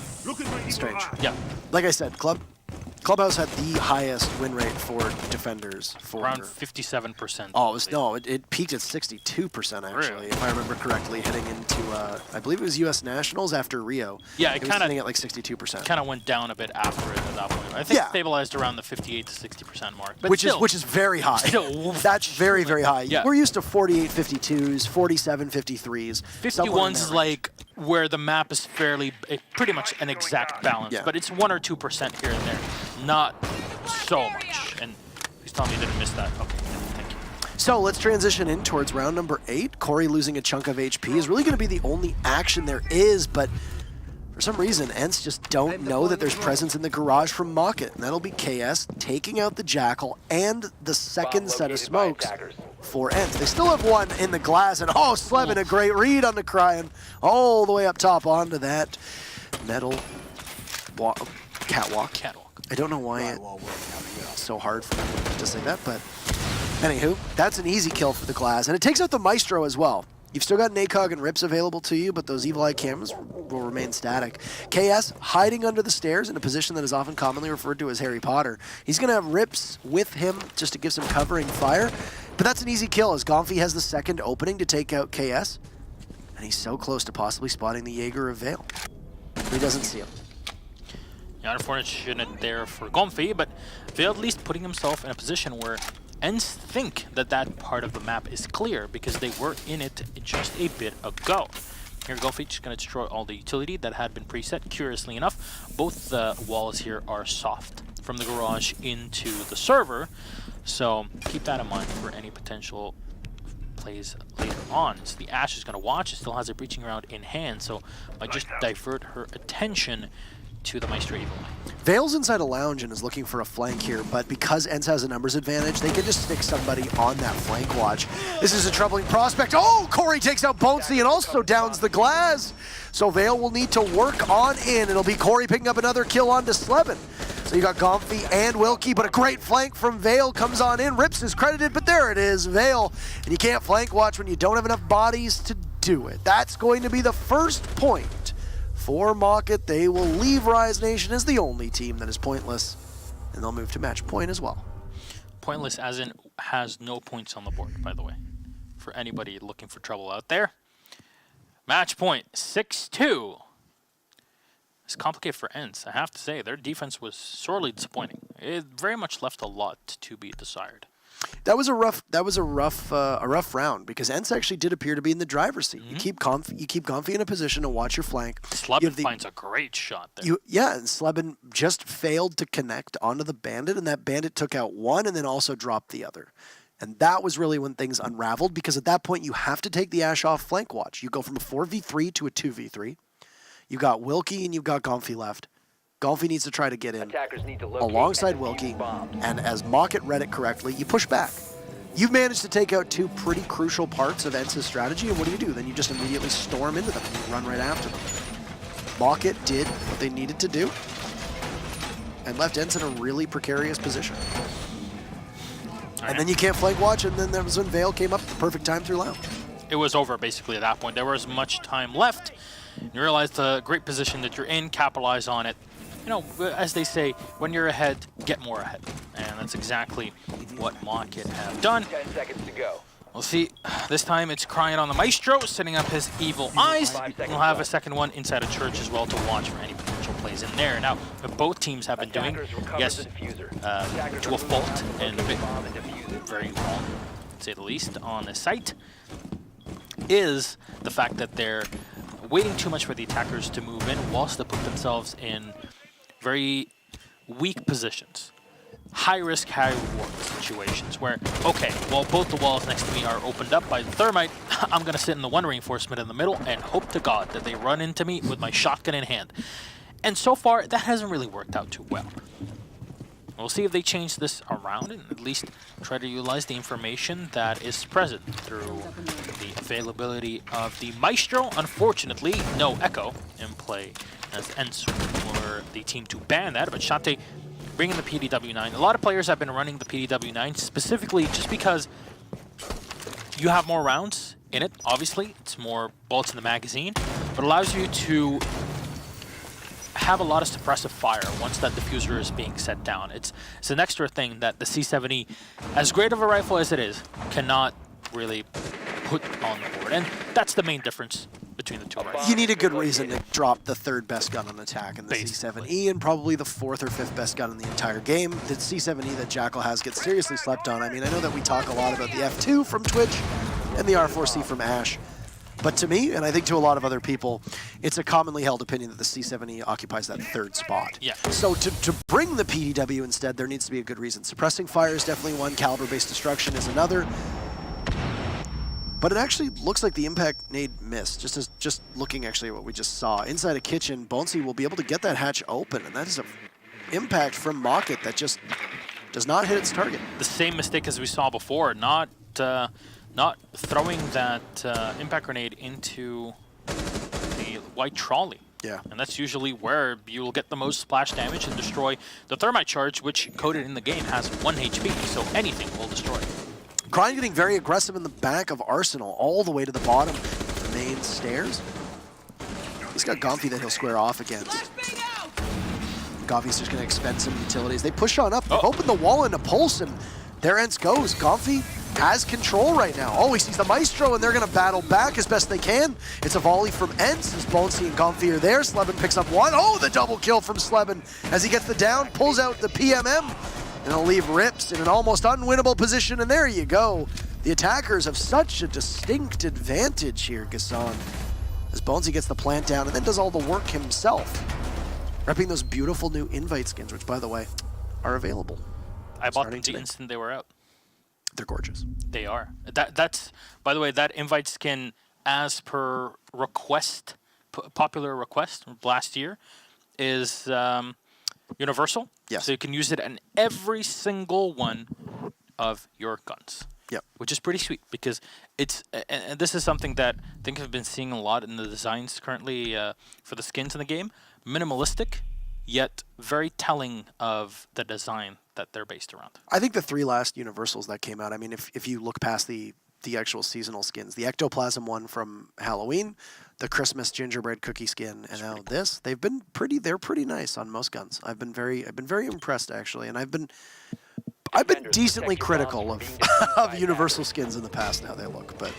[SPEAKER 1] strange.
[SPEAKER 2] Yeah.
[SPEAKER 1] Like I said, Clubhouse had the highest win rate for defenders for
[SPEAKER 2] around 57%.
[SPEAKER 1] Oh, it peaked at 62% actually,
[SPEAKER 2] Really?
[SPEAKER 1] if I remember correctly, heading into I believe it was U.S. Nationals after Rio.
[SPEAKER 2] Yeah,
[SPEAKER 1] it was sitting at like 62%.
[SPEAKER 2] Kind of went down a bit after it at that point. I think it stabilized around the 58 to 60% mark. But
[SPEAKER 1] which is very high.
[SPEAKER 2] Still,
[SPEAKER 1] that's very, very high.
[SPEAKER 2] Yeah.
[SPEAKER 1] We're used to 48 52s, 47 53s.
[SPEAKER 2] 51s is like where the map is pretty much an exact balance, but it's 1 or 2% here and there. Not so much. And please tell me you didn't miss that. Okay, thank you.
[SPEAKER 1] So let's transition in towards round number 8. Corey losing a chunk of HP is really going to be the only action there is, but for some reason, ENCE just don't know that there's presence in the garage from Mockit, and that'll be KS taking out the Jackal and the second set of smokes for ENCE. They still have one in the glass, and oh, Slevin, a great read on the Cryan, all the way up top onto that metal catwalk. I don't know why it's so hard for me to say that, but anywho, that's an easy kill for the glass, and it takes out the Maestro as well. You've still got NACOG and Rips available to you, but those Evil Eye cameras will remain static. KS hiding under the stairs in a position that is often commonly referred to as Harry Potter. He's going to have Rips with him just to give some covering fire, but that's an easy kill as Gomfy has the second opening to take out KS, and he's so close to possibly spotting the Jaeger of Vale. But he doesn't see him.
[SPEAKER 2] Yeah, unfortunate there for Gomfi, but Veil at least putting himself in a position where ENCE think that that part of the map is clear because they were in it just a bit ago. Here, Gomfi just going to destroy all the utility that had been preset. Curiously enough, both the walls here are soft from the garage into the server, so keep that in mind for any potential plays later on. So the Ashe is going to watch. It still has a breaching round in hand, so might just divert her attention to the Maestro Evil.
[SPEAKER 1] Veil's inside a lounge and is looking for a flank here, but because ENCE has a numbers advantage, they can just stick somebody on that flank watch. This is a troubling prospect. Oh, Corey takes out Bonesy and also downs the glass. So Veil will need to work on in. It'll be Corey picking up another kill onto Slebin. So you got Gomfi and Wilkie, but a great flank from Veil comes on in. Rips is credited, but there it is, Veil. And you can't flank watch when you don't have enough bodies to do it. That's going to be the first point for Mockit. They will leave Rise Nation as the only team that is pointless, and they'll move to match point as well.
[SPEAKER 2] Pointless as in has no points on the board, by the way, for anybody looking for trouble out there. Match point, 6-2. It's complicated for ENCE. I have to say, their defense was sorely disappointing. It very much left a lot to be desired.
[SPEAKER 1] That was a rough round because ENCE actually did appear to be in the driver's seat. You keep Gomfi in a position to watch your flank.
[SPEAKER 2] Slebin finds a great shot there.
[SPEAKER 1] And Slebin just failed to connect onto the bandit, and that bandit took out one and then also dropped the other. And that was really when things unraveled, because at that point you have to take the Ashe off flank watch. You go from a 4v3 to a 2v3. You got Wilkie and you've got Gomfi left. Gomfi needs to try to get in alongside Wilkie, and as Mockit read it correctly, you push back. You've managed to take out two pretty crucial parts of ENCE's strategy, and what do? Then you just immediately storm into them and you run right after them. Mockit did what they needed to do and left ENCE in a really precarious position. And then you can't flank watch, and then that was when Veil came up at the perfect time through lounge.
[SPEAKER 2] It was over basically at that point. There was much time left. You realize the great position that you're in, capitalize on it. You know, as they say, when you're ahead, get more ahead. And that's exactly what Mockit have done.
[SPEAKER 3] 10 seconds to go.
[SPEAKER 2] We'll see. This time it's crying on the Maestro, setting up his evil eyes. We'll have a second one inside a church as well to watch for any potential plays in there. Now, what both teams have been doing, yes, to a fault and a bit very wrong, to say the least, on the site, is the fact that they're waiting too much for the attackers to move in whilst they put themselves in very weak positions. High risk, high reward situations where, okay, well, both the walls next to me are opened up by the thermite. I'm going to sit in the one reinforcement in the middle and hope to God that they run into me with my shotgun in hand. And so far, that hasn't really worked out too well. We'll see if they change this around and at least try to utilize the information that is present through the availability of the Maestro. Unfortunately, no Echo in play as ENCE for the team to ban that, but Shante bringing the PDW-9. A lot of players have been running the PDW-9 specifically just because you have more rounds in it, obviously. It's more bullets in the magazine, but allows you to have a lot of suppressive fire once that diffuser is being set down. It's an extra thing that the C70, as great of a rifle as it is, cannot really put on the board. And that's the main difference between the two rifles.
[SPEAKER 1] You need a good reason to drop the third best gun on attack in the C7E and probably the fourth or fifth best gun in the entire game. The C7E that Jackal has gets seriously slept on. I mean, I know that we talk a lot about the F2 from Twitch and the R4C from Ash, but to me, and I think to a lot of other people, it's a commonly held opinion that the C7E occupies that third spot.
[SPEAKER 2] Yeah.
[SPEAKER 1] So to bring the PDW instead, there needs to be a good reason. Suppressing fire is definitely one, caliber-based destruction is another. But it actually looks like the impact nade missed. Just looking actually at what we just saw. Inside a kitchen, Bonesy will be able to get that hatch open, and that is an impact from Mockit that just does not hit its target.
[SPEAKER 2] The same mistake as we saw before, not throwing that impact grenade into the white trolley.
[SPEAKER 1] Yeah.
[SPEAKER 2] And that's usually where you'll get the most splash damage and destroy the thermite charge, which coded in the game has 1 HP, so anything will destroy it.
[SPEAKER 1] Crine getting very aggressive in the back of Arsenal, all the way to the bottom of the main stairs. He's got Gomfi that he'll square off against. Gomfi's just going to expend some utilities. They push on up, open the wall into Pulse, and there ENCE goes. Gomfi has control right now. Oh, he sees the Maestro, and they're going to battle back as best they can. It's a volley from ENCE as Bonesy and Comfy are there. Sleben picks up one. Oh, the double kill from Sleben as he gets the down, pulls out the PMM, and it'll leave Rips in an almost unwinnable position, and there you go. The attackers have such a distinct advantage here, Gasson, as Bonesy gets the plant down and then does all the work himself. Repping those beautiful new invite skins, which, by the way, are available.
[SPEAKER 2] I bought them the instant they were out.
[SPEAKER 1] They're gorgeous.
[SPEAKER 2] They are. That's, by the way, that invite skin, as per request, popular request last year, is universal.
[SPEAKER 1] Yes.
[SPEAKER 2] So you can use it in every single one of your guns.
[SPEAKER 1] Yep.
[SPEAKER 2] Which is pretty sweet because it's, and this is something that I think I've been seeing a lot in the designs currently for the skins in the game. Minimalistic, yet very telling of the design that they're based around.
[SPEAKER 1] I think the 3 last universals that came out, I mean, if you look past the actual seasonal skins, the Ectoplasm one from Halloween, the Christmas gingerbread cookie skin, and now this, they're pretty nice on most guns. I've been very impressed actually, and I've been decently critical of universal skins in the past, now they look, but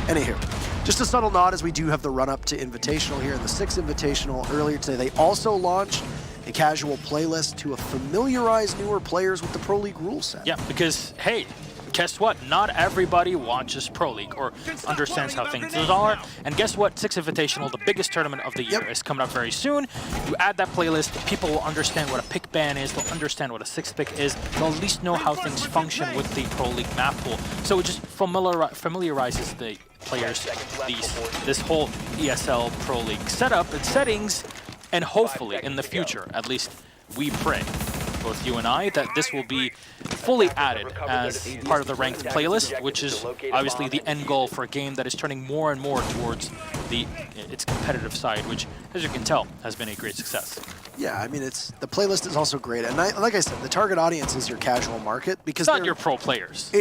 [SPEAKER 1] anywho. Just a subtle nod as we do have the run-up to Invitational here in the 6th Invitational. Earlier today, they also launched a casual playlist to familiarize newer players with the Pro League rule set.
[SPEAKER 2] Yeah, because, hey, guess what? Not everybody watches Pro League or understands how things are. And guess what? 6th Invitational, the biggest tournament of the year, is coming up very soon. You add that playlist, people will understand what a pick ban is, they'll understand what a 6th pick is, they'll at least know how things function with the Pro League map pool. So it just familiarizes the players this whole ESL Pro League setup and settings, and hopefully in the future, at least we pray, both you and I, that this will be fully added as part of the ranked playlist, which is obviously the end goal for a game that is turning more and more towards its competitive side, which, as you can tell, has been a great success.
[SPEAKER 1] Yeah, I mean, the playlist is also great, and like I said, the target audience is your casual market because
[SPEAKER 2] it's not your pro players.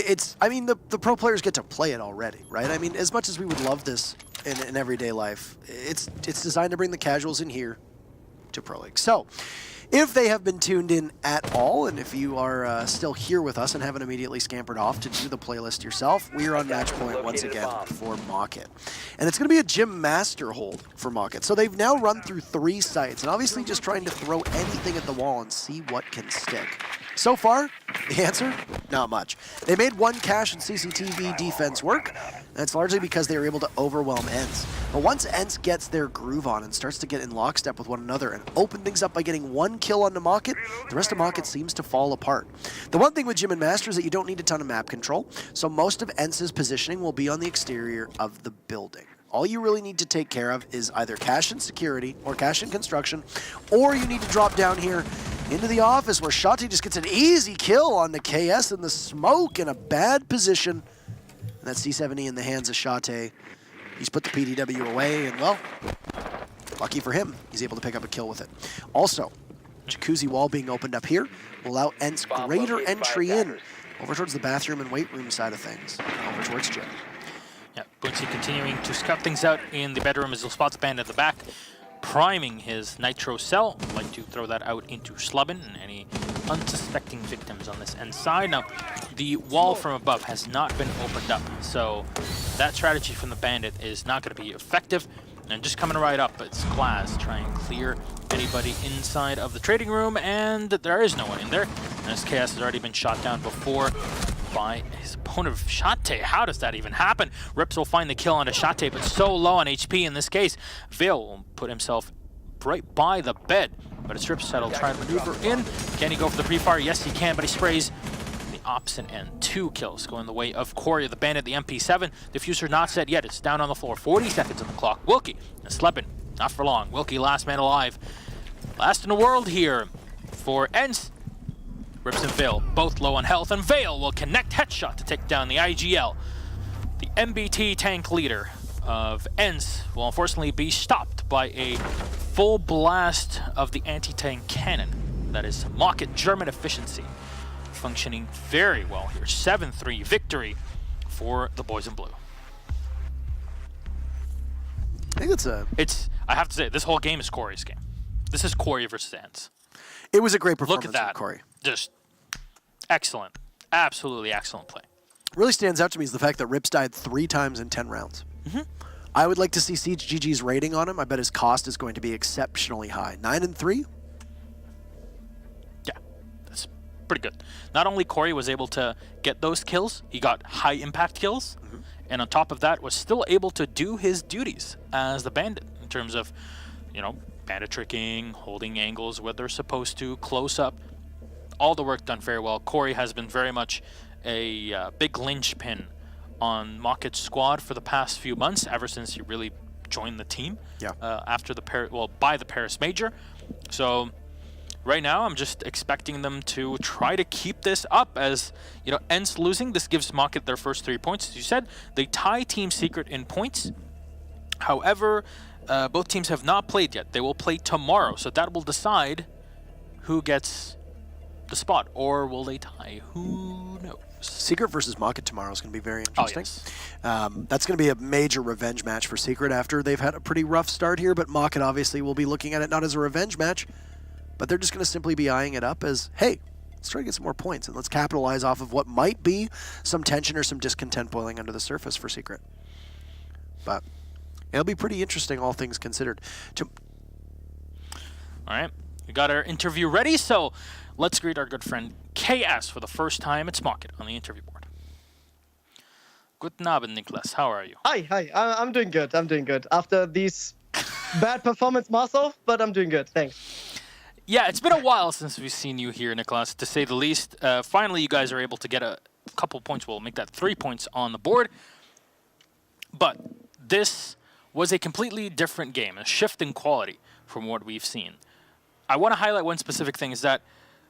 [SPEAKER 1] I mean, the pro players get to play it already, right? I mean, as much as we would love this in everyday life, it's designed to bring the casuals in here to Pro League. So, if they have been tuned in at all, and if you are still here with us and haven't immediately scampered off to do the playlist yourself, we are on match point once again for Mockit. And it's going to be a Gym Master hold for Mockit. So they've now run through 3 sites, and obviously just trying to throw anything at the wall and see what can stick. So far, the answer, not much. They made 1 cache and CCTV defense work, and it's largely because they were able to overwhelm ENCE. But once ENCE gets their groove on and starts to get in lockstep with one another and open things up by getting 1 kill onto Mockit, the rest of Mockit seems to fall apart. The one thing with Gym and Master is that you don't need a ton of map control, so most of ENCE's positioning will be on the exterior of the building. All you really need to take care of is either cache and security or cache and construction, or you need to drop down here into the office where Shate just gets an easy kill on the KS in the smoke in a bad position. And that C70 in the hands of Shate. He's put the PDW away, and well, lucky for him, he's able to pick up a kill with it. Also, jacuzzi wall being opened up here will allow ENCE greater entry in over towards the bathroom and weight room side of things, over towards Gym.
[SPEAKER 2] Yeah, Bootsy continuing to scout things out in the bedroom as he'll spot the band at the back, priming his nitro cell. I'd like to throw that out into Sleben and any unsuspecting victims on this end side. Now, the wall from above has not been opened up, so that strategy from the bandit is not going to be effective. And just coming right up, it's Class trying to clear anybody inside of the trading room, and there is no one in there. And SKS has already been shot down before by his opponent, Shate. How does that even happen? Rips will find the kill onto Shate, but so low on HP in this case. Vale will put himself right by the bed, but it's Rips that'll try to maneuver in. Can he go for the pre-fire? Yes, he can, but he sprays the opposite end. 2 kills going the way of Corey, the bandit, the MP7. Diffuser not set yet. It's down on the floor. 40 seconds on the clock. Wilkie and Sleben, not for long. Wilkie, last man alive. Last in the world here for ENCE. Rips and Vale, both low on health, and Vale will connect headshot to take down the IGL. The MBT tank leader of ENCE will unfortunately be stopped by a full blast of the anti-tank cannon. That is Mockit German efficiency, functioning very well here. 7-3 victory for the boys in blue.
[SPEAKER 1] I think
[SPEAKER 2] I have to say, this whole game is Corey's game. This is Corey versus ENCE.
[SPEAKER 1] It was a great performance.
[SPEAKER 2] Look at that.
[SPEAKER 1] from Corey.
[SPEAKER 2] Just excellent. Absolutely excellent play.
[SPEAKER 1] really stands out to me is the fact that Rips died 3 times in 10 rounds. I would like to see Siege GG's rating on him. I bet his cost is going to be exceptionally high. 9 and 3?
[SPEAKER 2] Yeah, that's pretty good. Not only Corey was able to get those kills, he got high impact kills, and on top of that was still able to do his duties as the bandit in terms of, you know, bandit tricking, holding angles where they're supposed to, close up, all the work done very well. Corey has been very much a big linchpin on Mockit's squad for the past few months, ever since he really joined the team.
[SPEAKER 1] Yeah.
[SPEAKER 2] After the by the Paris Major. So right now, I'm just expecting them to try to keep this up. As you know, ENCE losing, this gives Mockit their first 3 points. As you said, they tie Team Secret in points. However, both teams have not played yet. They will play tomorrow, so that will decide who gets the spot, or will they tie? Who knows?
[SPEAKER 1] Secret versus Mockit tomorrow is going to be very interesting.
[SPEAKER 2] Oh, yes.
[SPEAKER 1] That's going to be a major revenge match for Secret after they've had a pretty rough start here, but Mockit obviously will be looking at it not as a revenge match, but they're just going to simply be eyeing it up as, hey, let's try to get some more points and let's capitalize off of what might be some tension or some discontent boiling under the surface for Secret. But it'll be pretty interesting, all things considered.
[SPEAKER 2] All right, we got our interview ready, so let's greet our good friend KS for the first time. It's Mockit on the interview board. Guten Abend, Niklas. How are you?
[SPEAKER 4] Hi. I'm doing good. I'm doing good. After these bad performance myself, but I'm doing good. Thanks.
[SPEAKER 2] Yeah, it's been a while since we've seen you here, Niklas, to say the least. Finally, you guys are able to get a couple points. We'll make that 3 points on the board. But this was a completely different game, a shift in quality from what we've seen. I want to highlight one specific thing, is that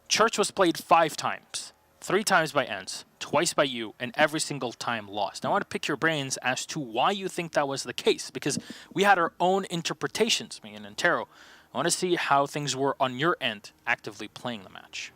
[SPEAKER 2] Church was played 5 times. 3 times by ENCE, twice by you, and every single time lost. Now, I want to pick your brains as to why you think that was the case, because we had our own interpretations, me and Antero. I want to see how things were on your end, actively playing the match.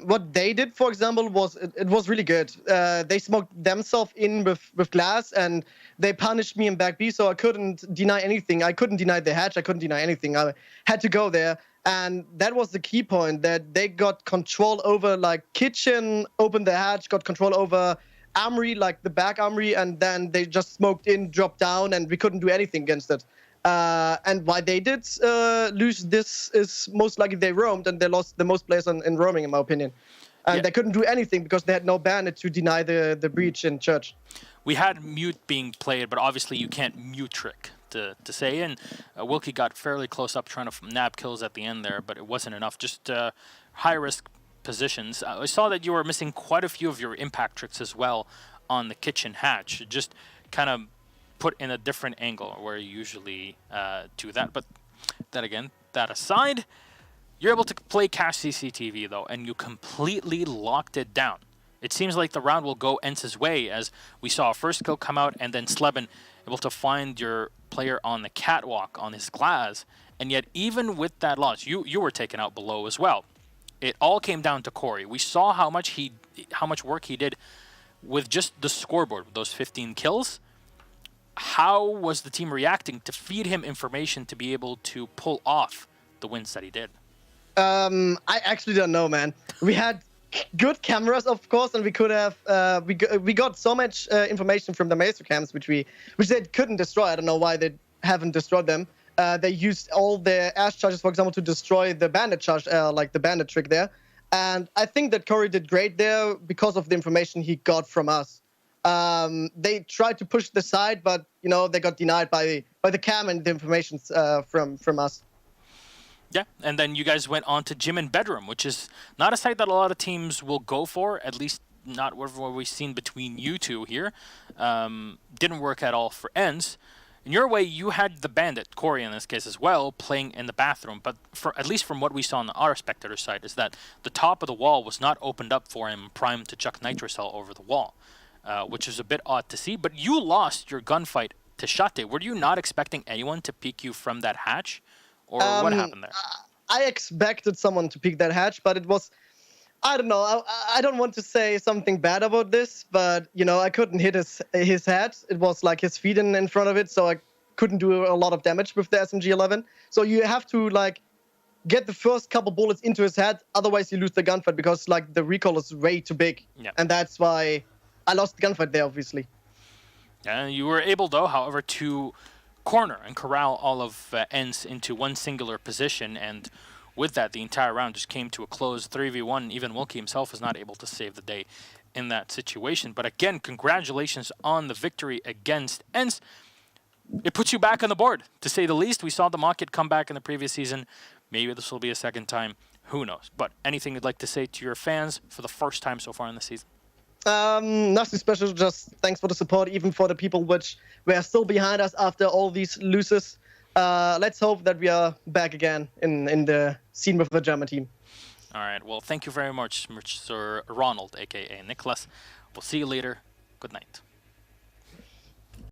[SPEAKER 4] What they did, for example, was it was really good. They smoked themselves in with glass, and they punished me in back B, so I couldn't deny anything. I couldn't deny the hatch. I couldn't deny anything. I had to go there. And that was the key point, that they got control over, like, kitchen, opened the hatch, got control over armory, like the back armory, and then they just smoked in, dropped down, and we couldn't do anything against it. And why they did lose this is most likely they roamed, and they lost the most players in roaming, in my opinion. And they couldn't do anything because they had no bandit to deny the breach in Church.
[SPEAKER 2] We had mute being played, but obviously you can't mute trick to say, and Wilkie got fairly close up trying to nab kills at the end there, but it wasn't enough. Just high-risk positions. I saw that you were missing quite a few of your impact tricks as well on the kitchen hatch. Just kind of put in a different angle where you usually do that. But that again, that aside, you're able to play cache CCTV though, and you completely locked it down. It seems like the round will go ENCE's way, as we saw a first kill come out, and then Sleben able to find your player on the catwalk on his glass, and yet even with that loss, you were taken out below as well. It all came down to Corey. We saw how much work he did with just the scoreboard, with those 15 kills. How was the team reacting to feed him information to be able to pull off the wins that he did?
[SPEAKER 4] I actually don't know, man. We had good cameras, of course, and we could have we got so much information from the Maestro cams which they couldn't destroy. I don't know why they haven't destroyed them. They used all their ash charges, for example, to destroy the bandit charge, like the bandit trick there. And I think that Corey did great there because of the information he got from us. They tried to push the side, but you know they got denied by the cam and the information from us.
[SPEAKER 2] Yeah, and then you guys went on to Gym and Bedroom, which is not a site that a lot of teams will go for, at least not what we've seen between you two here. Didn't work at all for ENCE. In your way, you had the bandit, Corey in this case as well, playing in the bathroom, but at least from what we saw on our spectator side, is that the top of the wall was not opened up for him primed to chuck nitrocell over the wall, which is a bit odd to see, but you lost your gunfight to Shate. Were you not expecting anyone to peek you from that hatch? Or what happened there?
[SPEAKER 4] I expected someone to peek that hatch, but it was, I don't know. I don't want to say something bad about this, but you know, I couldn't hit his head. It was like his feet in front of it, so I couldn't do a lot of damage with the SMG-11. So you have to like get the first couple bullets into his head, otherwise you lose the gunfight because like the recoil is way too big, and that's why I lost the gunfight there, obviously.
[SPEAKER 2] And you were able, though, however, to corner and corral all of ENCE into one singular position, and with that, the entire round just came to a close, 3v1. Even Wilkie himself was not able to save the day in that situation. But again, congratulations on the victory against ENCE. It puts you back on the board, to say the least. We saw the Mockit come back in the previous season. Maybe this will be a second time. Who knows? But anything you'd like to say to your fans for the first time so far in the season?
[SPEAKER 4] Nothing special, just thanks for the support, even for the people which were still behind us after all these losses. Let's hope that we are back again in the scene with the German team.
[SPEAKER 2] All right. Well, thank you very much, Sir Ronald, a.k.a. Nicholas. We'll see you later. Good night.